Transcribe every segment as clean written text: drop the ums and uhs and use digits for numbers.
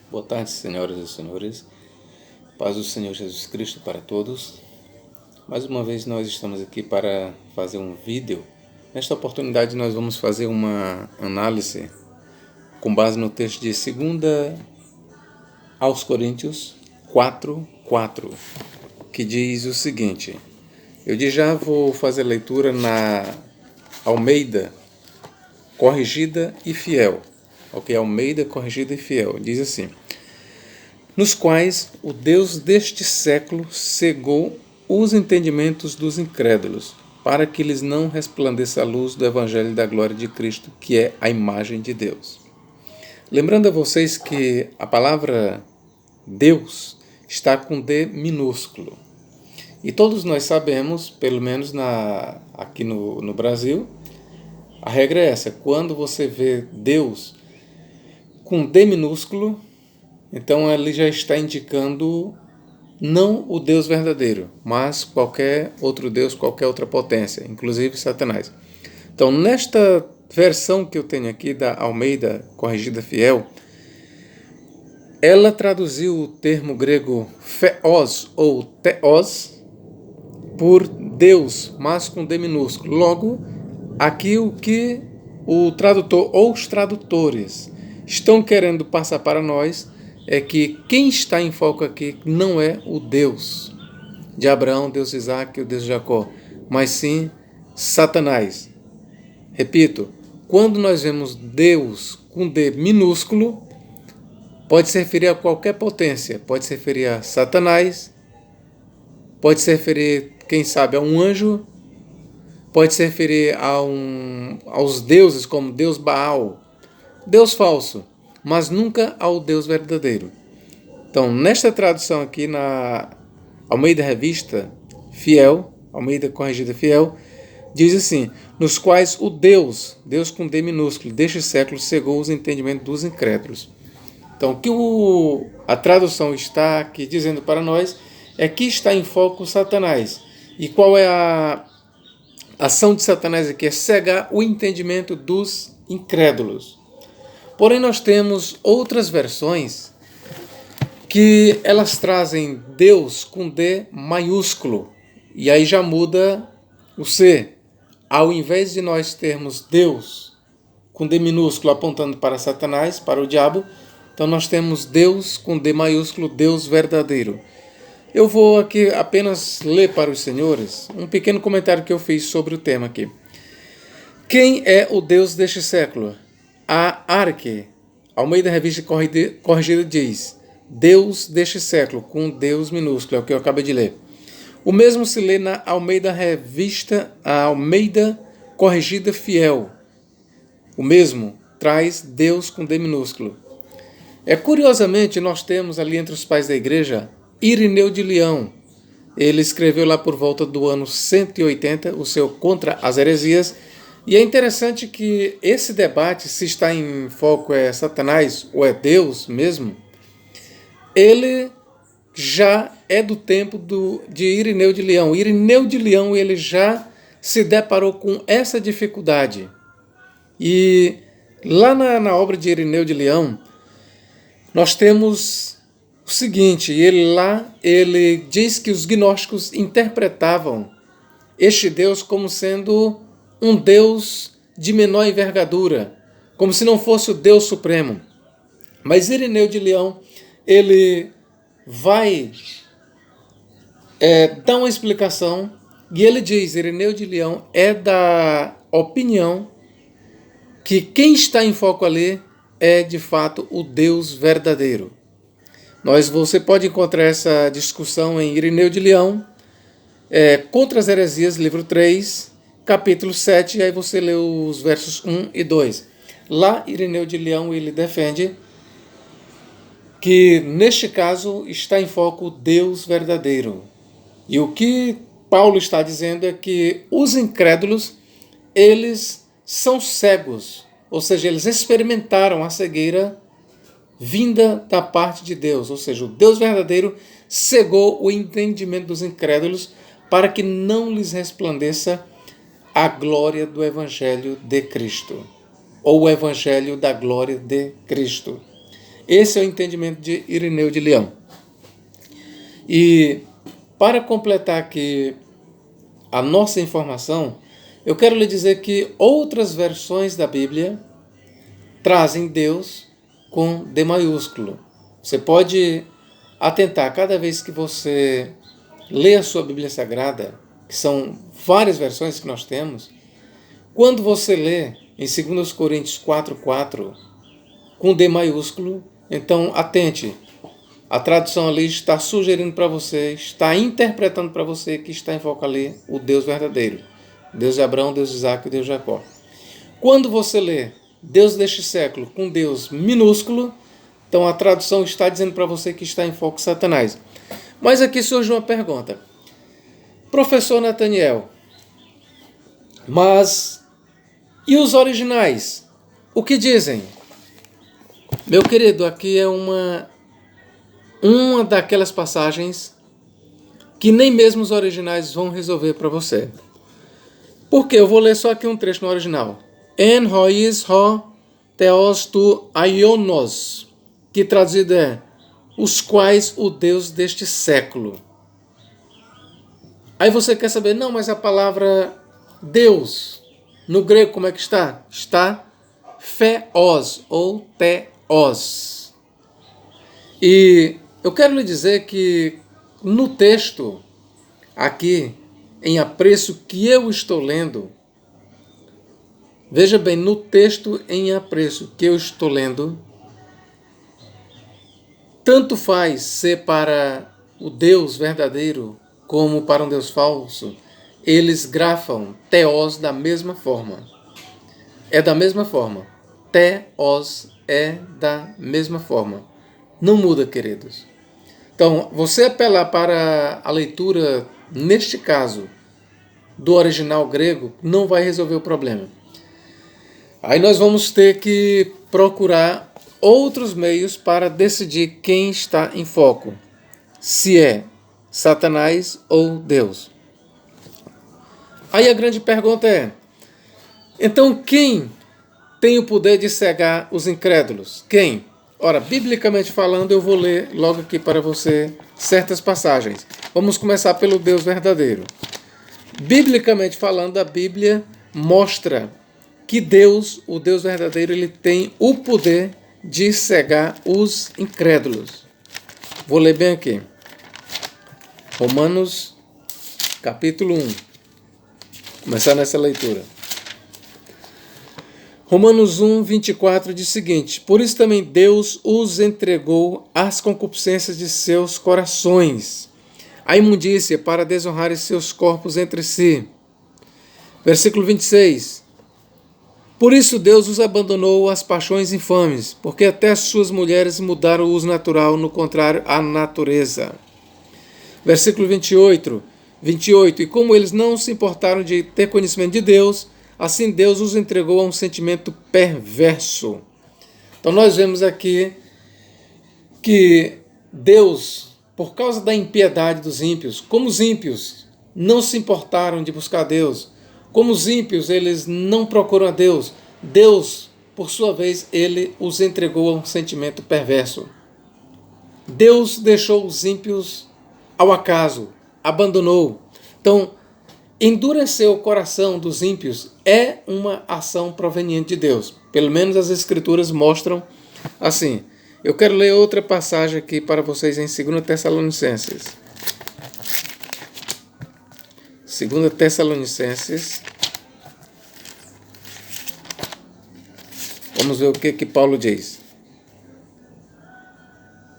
Boa tarde, senhoras e senhores. Paz do Senhor Jesus Cristo para todos. Mais uma vez nós estamos aqui para fazer um vídeo. Nesta oportunidade nós vamos fazer uma análise com base no texto de 2 aos Coríntios 4:4, que diz o seguinte. Eu já vou fazer a leitura na Almeida Corrigida e Fiel. Ok? Almeida Corrigida e Fiel. Diz assim: nos quais o Deus deste século cegou os entendimentos dos incrédulos, para que lhes não resplandeça a luz do Evangelho da glória de Cristo, que é a imagem de Deus. Lembrando a vocês que a palavra Deus está com D minúsculo. E todos nós sabemos, pelo menos aqui no Brasil, a regra é essa: quando você vê Deus com D minúsculo, então ele já está indicando não o Deus verdadeiro, mas qualquer outro Deus, qualquer outra potência, inclusive Satanás. Então, nesta versão que eu tenho aqui da Almeida Corrigida Fiel, ela traduziu o termo grego theos ou theos por Deus, mas com D minúsculo. Logo, aqui o que o tradutor ou os tradutores estão querendo passar para nós é que quem está em foco aqui não é o Deus de Abraão, Deus de Isaac, o Deus de Jacó, mas sim Satanás. Repito, quando nós vemos Deus com D minúsculo, pode se referir a qualquer potência, pode se referir a Satanás, pode se referir, quem sabe, a um anjo, pode se referir aos deuses como Deus Baal, Deus falso, mas nunca ao Deus verdadeiro. Então, nesta tradução aqui na Almeida Revista Fiel, Almeida Corrigida Fiel, diz assim: nos quais o Deus com D minúsculo, deste século cegou os entendimentos dos incrédulos. Então, o que a tradução está aqui dizendo para nós é que está em foco Satanás. E qual é a ação de Satanás aqui? É cegar o entendimento dos incrédulos. Porém, nós temos outras versões que elas trazem Deus com D maiúsculo. E aí já muda o C. Ao invés de nós termos Deus com D minúsculo apontando para Satanás, para o diabo, então nós temos Deus com D maiúsculo, Deus verdadeiro. Eu vou aqui apenas ler para os senhores um pequeno comentário que eu fiz sobre o tema aqui. Quem é o Deus deste século? A Arque, Almeida Revista Corrigida, diz: Deus deste século, com Deus minúsculo, é o que eu acabei de ler. O mesmo se lê na Almeida Revista, a Almeida Corrigida Fiel. O mesmo traz Deus com D minúsculo. Curiosamente, nós temos ali entre os pais da igreja Irineu de Leão. Ele escreveu lá por volta do ano 180 o seu Contra as Heresias. E é interessante que esse debate, se está em foco é Satanás ou é Deus mesmo, ele já é do tempo de Irineu de Leão. Irineu de Leão, ele já se deparou com essa dificuldade. E lá na obra de Irineu de Leão, nós temos o seguinte: ele diz que os gnósticos interpretavam este Deus como sendo um Deus de menor envergadura, como se não fosse o Deus supremo. Mas Irineu de Leão, ele vai dar uma explicação, e ele diz: Irineu de Leão é da opinião que quem está em foco ali é de fato o Deus verdadeiro. Você pode encontrar essa discussão em Irineu de Leão, Contra as Heresias, livro 3, capítulo 7, e aí você lê os versos 1 e 2. Lá, Irineu de Leão, ele defende que, neste caso, está em foco o Deus verdadeiro. E o que Paulo está dizendo é que os incrédulos, eles são cegos, ou seja, eles experimentaram a cegueira vinda da parte de Deus, ou seja, o Deus verdadeiro cegou o entendimento dos incrédulos para que não lhes resplandeça a glória do Evangelho de Cristo, ou o Evangelho da glória de Cristo. Esse é o entendimento de Irineu de Leão. E para completar aqui a nossa informação, eu quero lhe dizer que outras versões da Bíblia trazem Deus com D maiúsculo. Você pode atentar cada vez que você lê a sua Bíblia Sagrada, que são várias versões que nós temos, quando você lê em 2 Coríntios 4:4 com D maiúsculo, então atente, a tradução ali está sugerindo para você, está interpretando para você que está em foco ali o Deus verdadeiro, Deus de Abraão, Deus de Isaac e Deus de Jacó. Quando você lê Deus deste século com Deus minúsculo, então a tradução está dizendo para você que está em foco Satanás. Mas aqui surge uma pergunta. Professor Nathaniel, mas e os originais? O que dizem? Meu querido, aqui é uma daquelas passagens que nem mesmo os originais vão resolver para você. Por quê? Eu vou ler só aqui um trecho no original. En hois ho theos tu aionos, que traduzido é os quais o Deus deste século. Aí você quer saber, não, mas a palavra Deus, no grego como é que está? Está theos ou theos. E eu quero lhe dizer que no texto, aqui, em apreço que eu estou lendo, veja bem, no texto em apreço que eu estou lendo, tanto faz ser para o Deus verdadeiro como para um Deus falso, eles grafam theos da mesma forma. É da mesma forma. Theos é da mesma forma. Não muda, queridos. Então, você apelar para a leitura, neste caso, do original grego, não vai resolver o problema. Aí nós vamos ter que procurar outros meios para decidir quem está em foco. Se é Satanás ou Deus. Aí a grande pergunta é, então quem tem o poder de cegar os incrédulos? Quem? Ora, biblicamente falando, eu vou ler logo aqui para você certas passagens. Vamos começar pelo Deus verdadeiro. Biblicamente falando, a Bíblia mostra que Deus, o Deus verdadeiro, ele tem o poder de cegar os incrédulos. Vou ler bem aqui. Romanos, capítulo 1. Começar nessa leitura. Romanos 1, 24 diz o seguinte: por isso também Deus os entregou às concupiscências de seus corações, a imundícia para desonrarem seus corpos entre si. Versículo 26. Por isso Deus os abandonou às paixões infames, porque até suas mulheres mudaram o uso natural, no contrário à natureza. Versículo 28. E como eles não se importaram de ter conhecimento de Deus, assim Deus os entregou a um sentimento perverso. Então nós vemos aqui que Deus, por causa da impiedade dos ímpios, como os ímpios não se importaram de buscar Deus, como os ímpios eles não procuram a Deus, Deus, por sua vez, ele os entregou a um sentimento perverso. Deus deixou os ímpios ao acaso, abandonou. Então, endurecer o coração dos ímpios é uma ação proveniente de Deus. Pelo menos as Escrituras mostram assim. Eu quero ler outra passagem aqui para vocês em 2 Tessalonicenses. 2 Tessalonicenses. Vamos ver o que Paulo diz.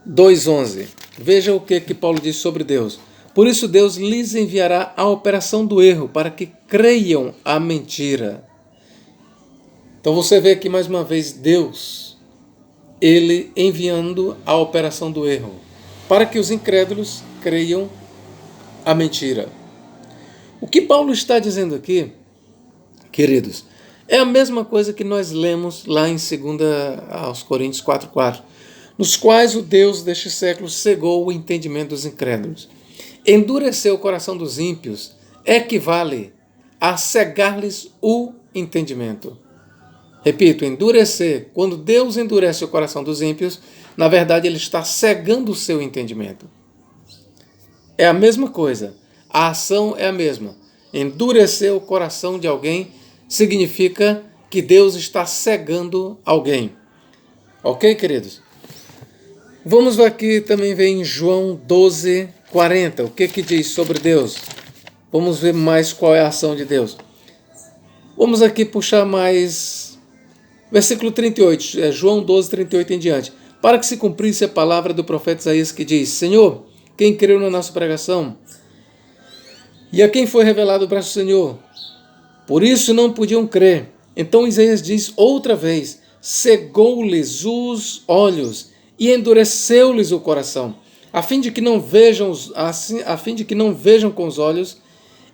2:11. Veja o que Paulo diz sobre Deus. Por isso Deus lhes enviará a operação do erro, para que creiam a mentira. Então você vê aqui mais uma vez Deus, ele enviando a operação do erro, para que os incrédulos creiam a mentira. O que Paulo está dizendo aqui, queridos, é a mesma coisa que nós lemos lá em 2 Coríntios 4:4, nos quais o Deus deste século cegou o entendimento dos incrédulos. Endurecer o coração dos ímpios equivale a cegar-lhes o entendimento. Repito, endurecer. Quando Deus endurece o coração dos ímpios, Na verdade, ele está cegando o seu entendimento. É a mesma coisa. A ação é a mesma. Endurecer o coração de alguém significa que Deus está cegando alguém. Ok, queridos? Vamos ver aqui também ver em João 12:40. O que diz sobre Deus? Vamos ver mais qual é a ação de Deus. Vamos aqui puxar mais versículo 38, João 12:38 em diante. Para que se cumprisse a palavra do profeta Isaías que diz: Senhor, quem creu na nossa pregação? E a quem foi revelado o braço do Senhor? Por isso não podiam crer. Então Isaías diz outra vez: cegou-lhes os olhos e endureceu-lhes o coração, a fim de que não vejam com os olhos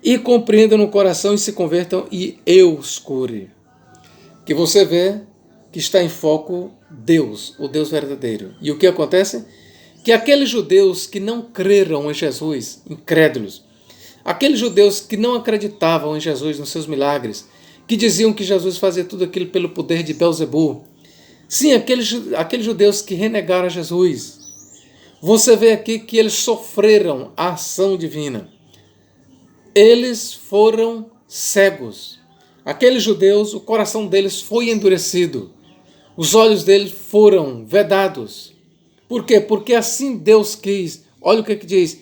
e compreendam no coração e se convertam e eu os cure. Que você vê que está em foco Deus, o Deus verdadeiro. E o que acontece? Que aqueles judeus que não creram em Jesus, incrédulos, aqueles judeus que não acreditavam em Jesus, nos seus milagres, que diziam que Jesus fazia tudo aquilo pelo poder de Belzebu, sim, aqueles judeus que renegaram a Jesus, você vê aqui que eles sofreram a ação divina. Eles foram cegos. Aqueles judeus, o coração deles foi endurecido. Os olhos deles foram vedados. Por quê? Porque assim Deus quis. Olha o que diz.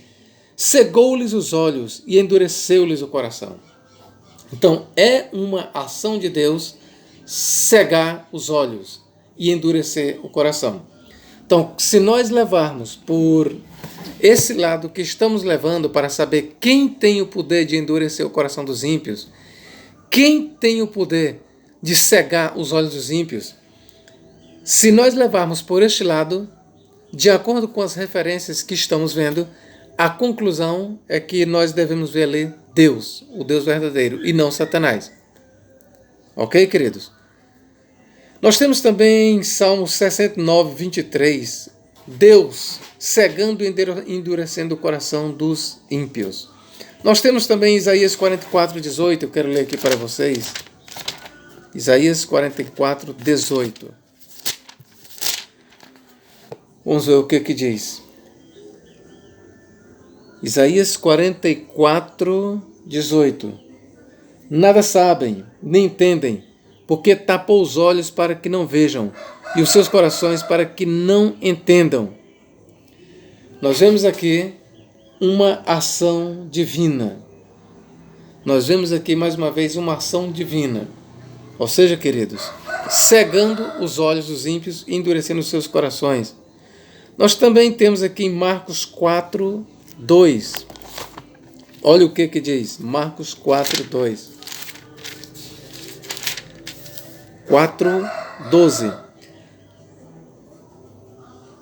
Cegou-lhes os olhos e endureceu-lhes o coração. Então, é uma ação de Deus cegar os olhos e endurecer o coração. Então, se nós levarmos por esse lado que estamos levando para saber quem tem o poder de endurecer o coração dos ímpios, quem tem o poder de cegar os olhos dos ímpios, se nós levarmos por este lado, de acordo com as referências que estamos vendo, a conclusão é que nós devemos ver ali Deus, o Deus verdadeiro, e não Satanás. Ok, queridos? Nós temos também em Salmo 69:23, Deus cegando e endurecendo o coração dos ímpios. Nós temos também Isaías 44:18, eu quero ler aqui para vocês. Isaías 44:18. Vamos ver o que diz. Isaías 44:18. Nada sabem, nem entendem, porque tapou os olhos para que não vejam, e os seus corações para que não entendam. Nós vemos aqui uma ação divina. Nós vemos aqui mais uma vez uma ação divina. Ou seja, queridos, cegando os olhos dos ímpios e endurecendo os seus corações. Nós também temos aqui em Marcos 4:2. Olha o que diz. Marcos 4:2. 4:12.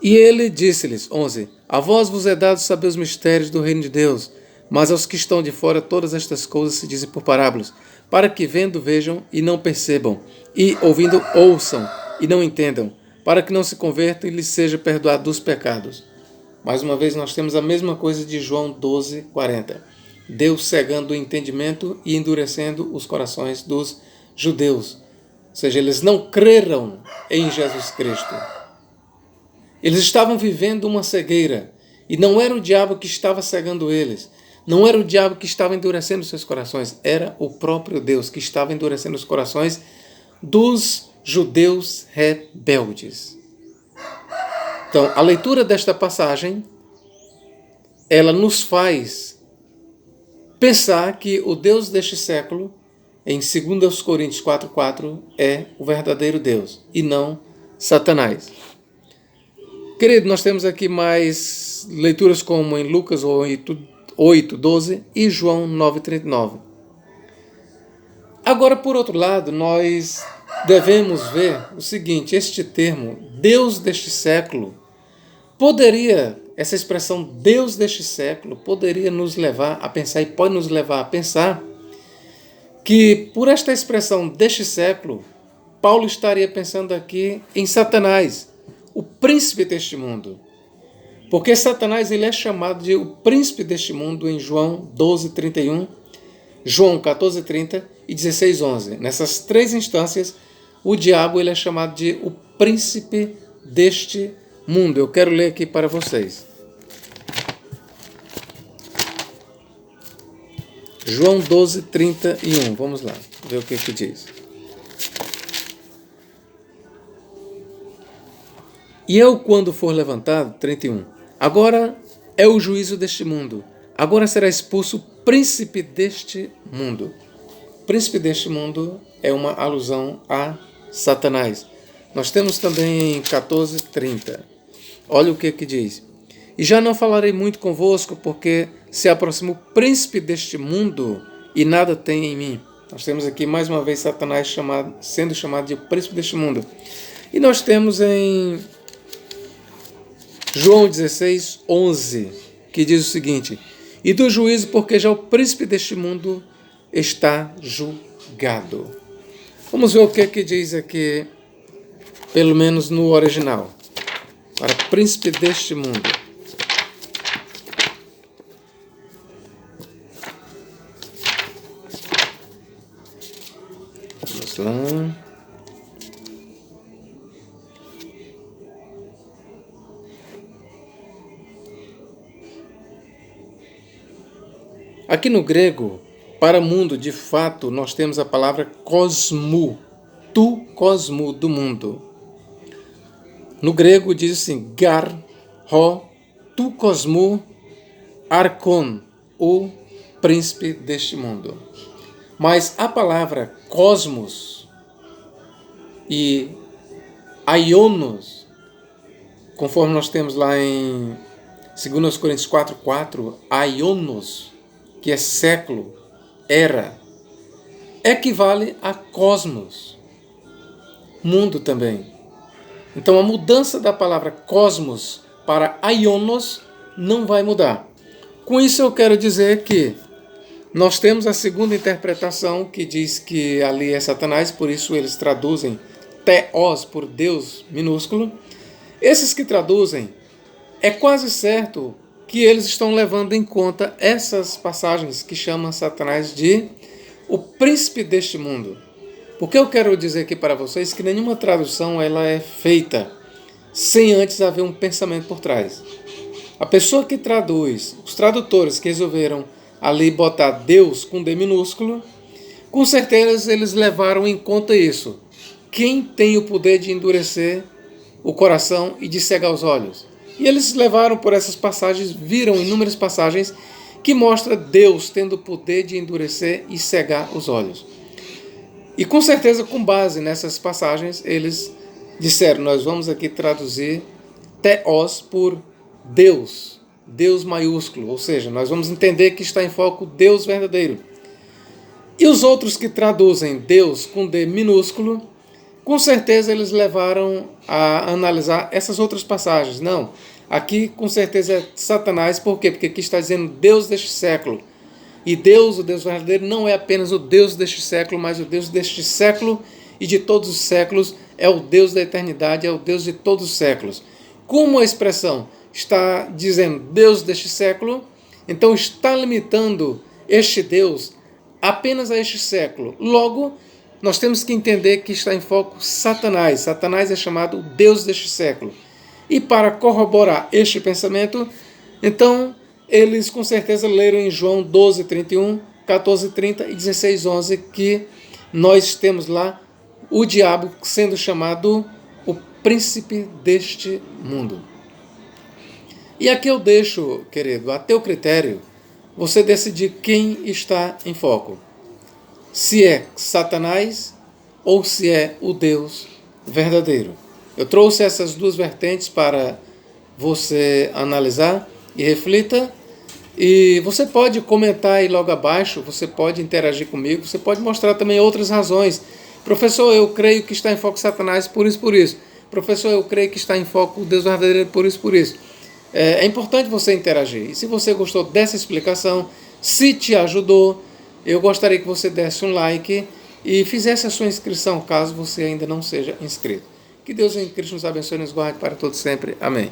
E ele disse-lhes, 11, a vós vos é dado saber os mistérios do reino de Deus, mas aos que estão de fora todas estas coisas se dizem por parábolas, para que vendo vejam e não percebam, e ouvindo ouçam e não entendam, para que não se convertam e lhes seja perdoado dos pecados. Mais uma vez nós temos a mesma coisa de João 12:40. Deus cegando o entendimento e endurecendo os corações dos judeus. Ou seja, eles não creram em Jesus Cristo. Eles estavam vivendo uma cegueira. E não era o diabo que estava cegando eles. Não era o diabo que estava endurecendo seus corações. Era o próprio Deus que estava endurecendo os corações dos judeus rebeldes. Então, a leitura desta passagem, ela nos faz pensar que o Deus deste século, em 2 Coríntios 4:4, é o verdadeiro Deus e não Satanás. Querido, nós temos aqui mais leituras como em Lucas 8:12 e João 9:39. Agora, por outro lado, nós devemos ver o seguinte, este termo, Deus deste século, essa expressão Deus deste século, poderia nos levar a pensar, e pode nos levar a pensar, que por esta expressão deste século, Paulo estaria pensando aqui em Satanás, o príncipe deste mundo. Porque Satanás ele é chamado de o príncipe deste mundo em João 12:31, João 14:30 e 16:11. Nessas três instâncias, o diabo ele é chamado de o príncipe deste mundo. Eu quero ler aqui para vocês. João 12, 31. Vamos lá, ver o que diz. E eu, quando for levantado, 31, agora é o juízo deste mundo. Agora será expulso o príncipe deste mundo. Príncipe deste mundo é uma alusão a Satanás. Nós temos também em 14, 30. Olha o que diz. E já não falarei muito convosco, porque se aproxima o príncipe deste mundo e nada tem em mim. Nós temos aqui mais uma vez Satanás sendo chamado de príncipe deste mundo. E nós temos em João 16, 11, que diz o seguinte: e do juízo, porque já o príncipe deste mundo está julgado. Vamos ver o que diz aqui, pelo menos no original. Para príncipe deste mundo. Vamos lá. Aqui no grego, para mundo, de fato, nós temos a palavra cosmo, tu cosmo, do mundo. No grego diz assim, gar, ho, tu cosmo, archon, o príncipe deste mundo. Mas a palavra cosmos e aionos, conforme nós temos lá em 2 Coríntios 4:4, aionos, que é século, era, equivale a cosmos, mundo também. Então a mudança da palavra cosmos para aionos não vai mudar. Com isso eu quero dizer que nós temos a segunda interpretação, que diz que ali é Satanás, por isso eles traduzem Theos por Deus minúsculo. Esses que traduzem, é quase certo que eles estão levando em conta essas passagens que chamam Satanás de o príncipe deste mundo. Porque eu quero dizer aqui para vocês que nenhuma tradução ela é feita sem antes haver um pensamento por trás. A pessoa que traduz, os tradutores que resolveram ali botar Deus com D minúsculo, com certeza eles levaram em conta isso. Quem tem o poder de endurecer o coração e de cegar os olhos? E eles levaram por essas passagens, viram inúmeras passagens que mostram Deus tendo o poder de endurecer e cegar os olhos. E com certeza, com base nessas passagens, eles disseram, nós vamos aqui traduzir Theos por Deus, Deus maiúsculo, ou seja, nós vamos entender que está em foco Deus verdadeiro. E os outros que traduzem Deus com D minúsculo, com certeza eles levaram a analisar essas outras passagens. Não, aqui com certeza é Satanás, por quê? Porque aqui está dizendo Deus deste século. E Deus, o Deus verdadeiro, não é apenas o Deus deste século, mas o Deus deste século e de todos os séculos, é o Deus da eternidade, é o Deus de todos os séculos. Como a expressão está dizendo Deus deste século, então está limitando este Deus apenas a este século. Logo, nós temos que entender que está em foco Satanás. Satanás é chamado Deus deste século. E para corroborar este pensamento, então, eles com certeza leram em João 12, 31, 14, 30 e 16, 11, que nós temos lá o diabo sendo chamado o príncipe deste mundo. E aqui eu deixo, querido, a teu critério, você decidir quem está em foco. Se é Satanás ou se é o Deus verdadeiro. Eu trouxe essas duas vertentes para você analisar e reflita. E você pode comentar aí logo abaixo, você pode interagir comigo, você pode mostrar também outras razões. Professor, eu creio que está em foco Satanás por isso, por isso. Professor, eu creio que está em foco o Deus verdadeiro por isso, por isso. É importante você interagir. E se você gostou dessa explicação, se te ajudou, eu gostaria que você desse um like e fizesse a sua inscrição, caso você ainda não seja inscrito. Que Deus em Cristo nos abençoe e nos guarde para todos sempre. Amém.